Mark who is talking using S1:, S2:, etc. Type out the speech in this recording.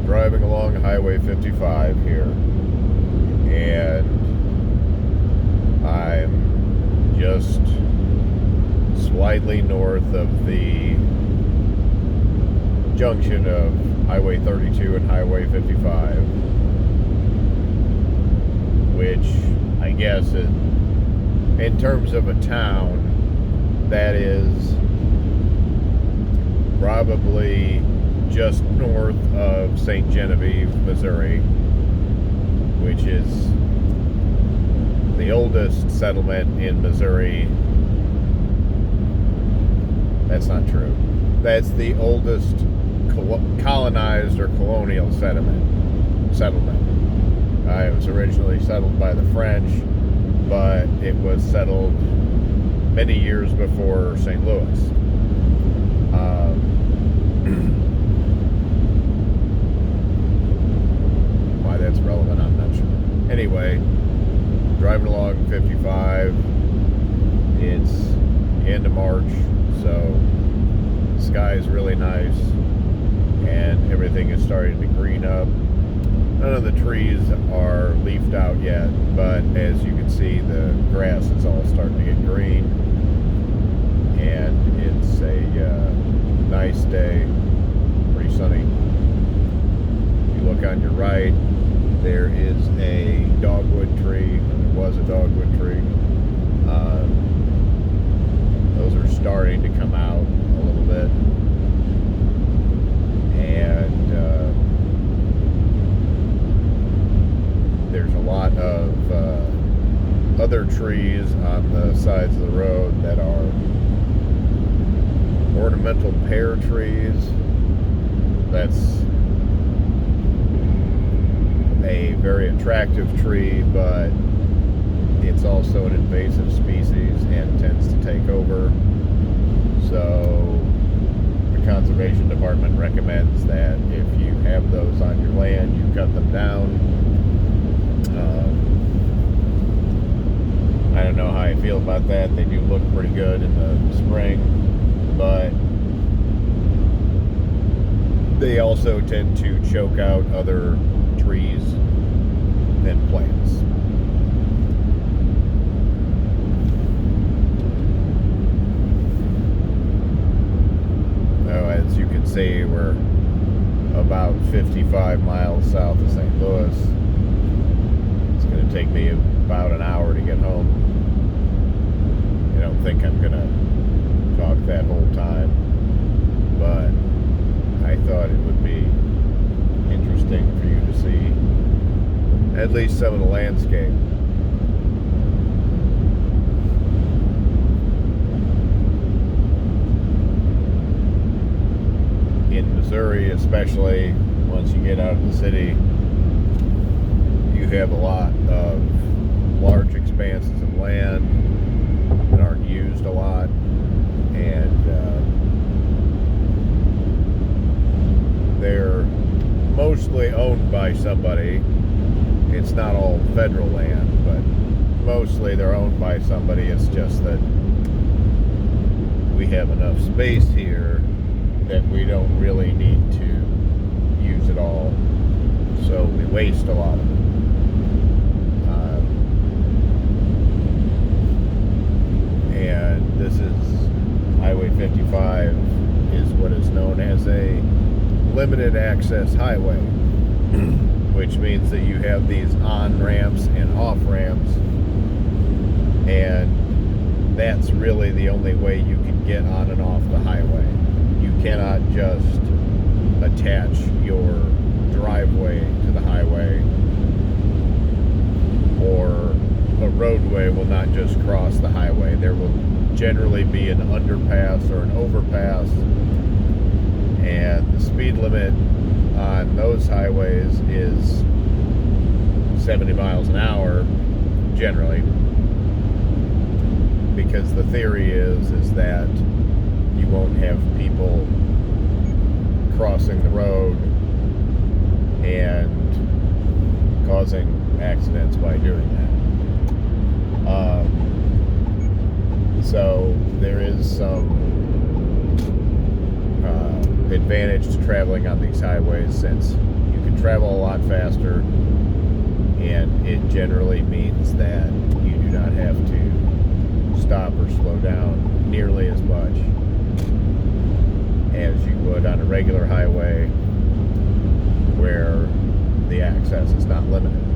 S1: driving along Highway 55 here, and I'm just slightly north of the junction of Highway 32 and Highway 55, which I guess in terms of a town, that is probably just north of St. Genevieve, Missouri, which is the oldest settlement in Missouri. That's not true. That's the oldest colonized or colonial settlement. It was originally settled by the French, but it was settled many years before St. Louis. Why that's relevant, I'm not sure. Anyway, driving along 55. It's end of March, so the sky is really nice, and everything is starting to green up. None of the trees are leafed out yet, but as you can see, the grass is all starting to get green, and it's a nice day, pretty sunny. If you look on your right, there is a dogwood tree. There was a dogwood tree. Those are starting to come out a little bit, and there's a lot of other trees on the sides of the road that are ornamental pear trees. That's a very attractive tree, but it's also an invasive species and tends to take over. So the Conservation Department recommends that if you have those on your land, you cut them down. I don't know how I feel about that. They do look pretty good in the spring, but they also tend to choke out other trees and plants. Now, as you can see, we're about 55 miles south of St. Louis. It's going to take me about an hour to get home. I don't think I'm going to talk that whole time, but I thought it would be interesting for you to see at least some of the landscape. In Missouri, especially, once you get out of the city, you have a lot of large expanses of land that aren't used a lot, and they're mostly owned by somebody. It's not all federal land, but mostly they're owned by somebody. It's just that we have enough space here that we don't really need to use it all, so we waste a lot of it. And this is Highway 55 is what is known as a limited access highway, which means that you have these on-ramps and off-ramps, and that's really the only way you can get on and off the highway. You cannot just attach your driveway to the highway, or a roadway will not just cross the highway. There will generally be an underpass or an overpass, and the speed limit on those highways is 70 miles an hour generally, because the theory is that you won't have people crossing the road and causing accidents by doing that. So there is some advantage to traveling on these highways, since you can travel a lot faster, and it generally means that you do not have to stop or slow down nearly as much as you would on a regular highway where the access is not limited.